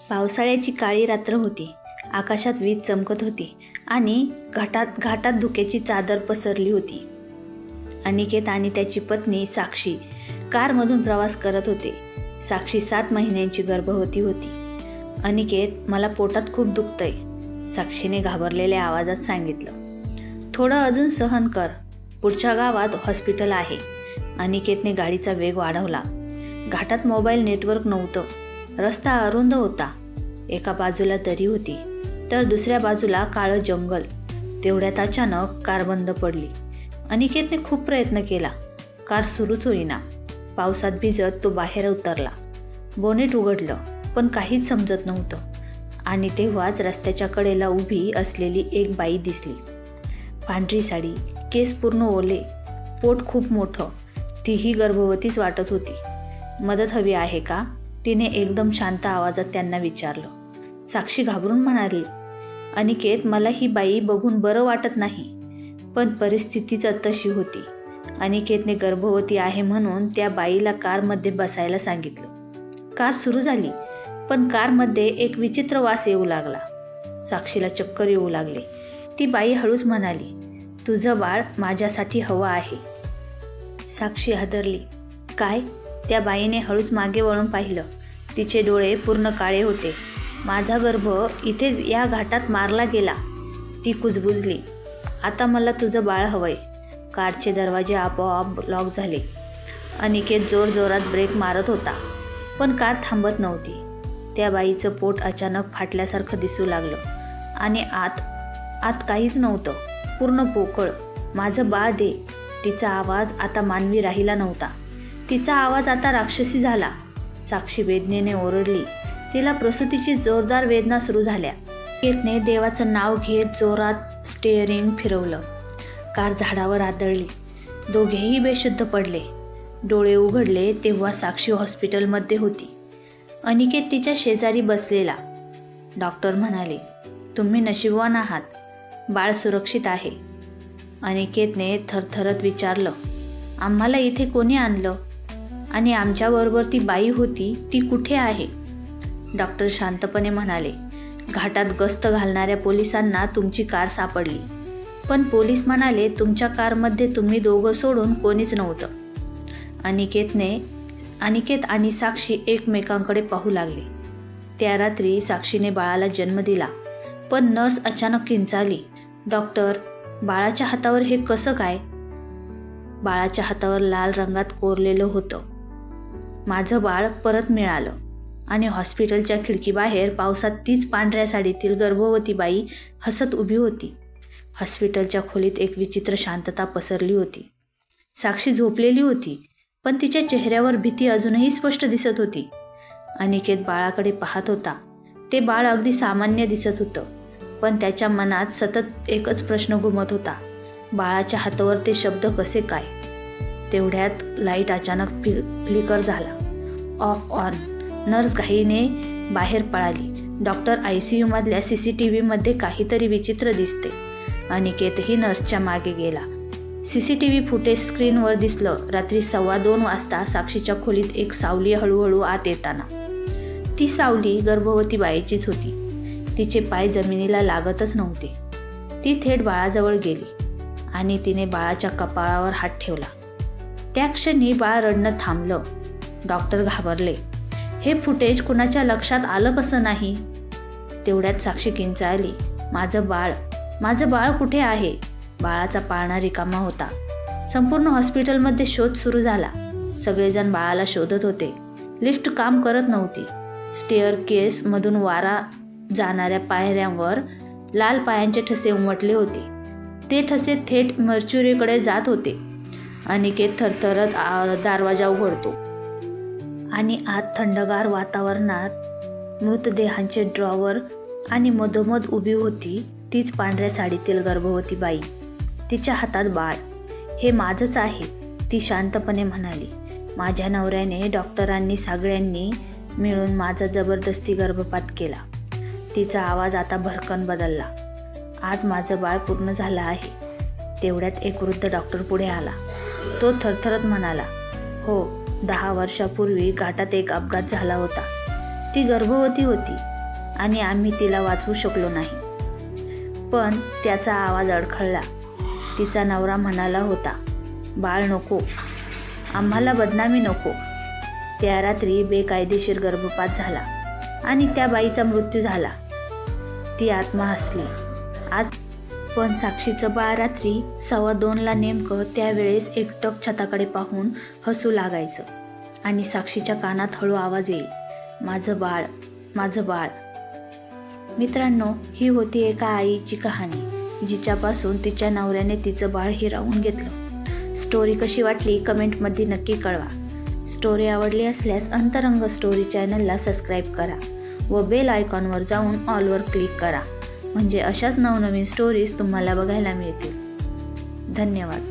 पावसाळ्याची काळी रात्र होती. आकाशात वीज चमकत होती आणि घाटात धुक्याची चादर पसरली होती. अनिकेत आणि त्याची पत्नी साक्षी कारमधून प्रवास करत होते. साक्षी 7 महिन्यांची गर्भवती होती. अनिकेत, मला पोटात खूप दुखतंय, साक्षीने घाबरलेल्या आवाजात सांगितलं. थोडं अजून सहन कर, पुढच्या गावात हॉस्पिटल आहे. अनिकेतने गाडीचा वेग वाढवला. घाटात मोबाईल नेटवर्क नव्हतं. रस्ता अरुंद होता. एका बाजूला दरी होती तर दुसऱ्या बाजूला काळं जंगल. तेवढ्यात अचानक कार बंद पडली. अनिकेतने खूप प्रयत्न केला. कार सुरूच होईना. पावसात भिजत तो बाहेर उतरला. बोनेट उघडलं पण काहीच समजत नव्हतं. आणि तेव्हाच रस्त्याच्या कडेला उभी असलेली एक बाई दिसली. पांढरी साडी, केस पूर्ण ओले, पोट खूप मोठं. तीही गर्भवतीच वाटत होती. मदत हवी आहे का, तिने एकदम शांत आवाजात त्यांना विचारलं. साक्षी घाबरून म्हणाली, अनिकेत, मला ही बाई बघून बरं वाटत नाही, पण परिस्थितीच तशी होती. अनिकेतने गर्भवती आहे म्हणून त्या बाईला कारमध्ये बसायला सांगितलं. कार सुरू झाली पण कारमध्ये एक विचित्र वास येऊ लागला. साक्षीला चक्कर येऊ लागले. ती बाई हळूच म्हणाली, तुझं बाळ माझ्यासाठी हवं आहे. साक्षी हादरली. काय? त्या बाईने हळूच मागे वळून पाहिलं. तिचे डोळे पूर्ण काळे होते. माझा गर्भ इथेच या घाटात मारला गेला, ती कुजबुजली. आता मला तुझं बाळ हवंय. कारचे दरवाजे आपोआप लॉक झाले. अनिकेत जोरजोरात ब्रेक मारत होता पण कार थांबत नव्हती. त्या बाईचं पोट अचानक फाटल्यासारखं दिसू लागलं आणि आत काहीच नव्हतं, पूर्ण पोकळ. माझं बाळ दे. तिचा आवाज आता मानवी राहिला नव्हता. तिचा आवाज आता राक्षसी झाला. साक्षी वेदनेने ओरडली. तिला प्रसूतीची जोरदार वेदना सुरू झाल्या. अनिकेतने देवाचं नाव घेत जोरात स्टेअरिंग फिरवलं. कार झाडावर आदळली. दोघेही बेशुद्ध पडले. डोळे उघडले तेव्हा साक्षी हॉस्पिटलमध्ये होती. अनिकेत तिच्या शेजारी बसलेला. डॉक्टर म्हणाले, तुम्ही नशीबवान आहात, बाळ सुरक्षित आहे. अनिकेतने थरथरत विचारलं, आम्हाला इथे कोणी आणलं आणि आमच्याबरोबर ती बाई होती, ती कुठे आहे? डॉक्टर शांतपणे म्हणाले, घाटात गस्त घालणाऱ्या पोलिसांना तुमची कार सापडली, पण पोलीस म्हणाले तुमच्या कारमध्ये तुम्ही दोघं सोडून कोणीच नव्हतं. अनिकेत आणि साक्षी एकमेकांकडे पाहू लागले. त्या रात्री साक्षीने बाळाला जन्म दिला पण नर्स अचानक किंचाळली, डॉक्टर, बाळाच्या हातावर हे कसं काय? बाळाच्या हातावर लाल रंगात कोरलेलं होतं. माझं बाळ परत मिळालं. आणि हॉस्पिटलच्या खिडकीबाहेर पावसात तीच पांढऱ्या साडीतील गर्भवती बाई हसत उभी होती. हॉस्पिटलच्या खोलीत एक विचित्र शांतता पसरली होती. साक्षी झोपलेली होती पण तिच्या चेहऱ्यावर भीती अजूनही स्पष्ट दिसत होती. अनिकेत बाळाकडे पाहत होता. ते बाळ अगदी सामान्य दिसत होतं पण त्याच्या मनात सतत एकच प्रश्न घुमत होता, बाळाच्या हातावर ते शब्द कसे काय? तेवढ्यात लाईट अचानक फ्लिकर झाला. Of on. नर्स घाईने बाहेर पळाली. डॉक्टर ICU मधल्या CCTV मध्ये काहीतरी विचित्र दिसते. अनिकेतही नर्सच्या मागे गेला. CCTV फुटेज स्क्रीनवर दिसलं. रात्री 2:15 वाजता साक्षीच्या खोलीत एक सावली हळूहळू आत येताना. ती सावली गर्भवती बाईचीच होती. तिचे पाय जमिनीला लागतच नव्हते. ती थेट बाळाजवळ गेली आणि तिने बाळाच्या कपाळावर हात ठेवला. त्या क्षणी बाळ रडणं थांबलं. डॉक्टर घाबरले. हे फुटेज कुणाच्या लक्षात आलं कसं नाही? तेवढ्यात साक्षी किंचाळली, माझं बाळ कुठे आहे? बाळाचा पाळणा रिकामा होता. संपूर्ण हॉस्पिटलमध्ये शोध सुरू झाला. सगळेजण बाळाला शोधत होते. लिफ्ट काम करत नव्हती. स्टेअर केस मधून वारा जाणाऱ्या पायऱ्यांवर लाल पायांचे ठसे उमटले होते. ते ठसे थेट मर्च्युरीकडे जात होते. अनिकेत थरथरत दरवाजा उघडतो आणि आत थंडगार वातावरणात मृतदेहांचे ड्रॉवर आणि मधोमध उभी होती तीच पांढऱ्या साडीतील गर्भवती बाई. तिच्या हातात बाळ. हे माझंच आहे, ती शांतपणे म्हणाली. माझ्या नवऱ्याने, डॉक्टरांनी, सगळ्यांनी मिळून माझा जबरदस्ती गर्भपात केला. तिचा आवाज आता भरकन बदलला. आज माझं बाळ पूर्ण झालं आहे. तेवढ्यात एक वृद्ध डॉक्टर पुढे आला. तो थरथरत म्हणाला, हो, 10 वर्षापूर्वी घाटात एक अपघात झाला होता. ती गर्भवती होती आणि आम्ही तिला वाचवू शकलो नाही. पण त्याचा आवाज अडखळला. तिचा नवरा म्हणाला होता, बाळ नको, आम्हाला बदनामी नको. त्या रात्री बेकायदेशीर गर्भपात झाला आणि त्या बाईचा मृत्यू झाला. ती आत्मा हसली. आज पण साक्षीचं बाळ रात्री 2:15ला नेमकं त्यावेळेस एकटक छताकडे पाहून हसू लागायचं आणि साक्षीच्या कानात हळू आवाज येईल, माझं बाळ, माझं बाळ. मित्रांनो, ही होती एका आईची कहाणी जिच्यापासून तिच्या नवऱ्याने तिचं बाळ हिरावून घेतलं. स्टोरी कशी वाटली कमेंटमध्ये नक्की कळवा. स्टोरी आवडली असल्यास अंतरंग स्टोरी चॅनलला सबस्क्राईब करा व बेल आयकॉनवर जाऊन ऑलवर क्लिक करा, म्हणजे अशाच नवनवीन स्टोरीज तुम्हाला बघायला मिळतील. धन्यवाद.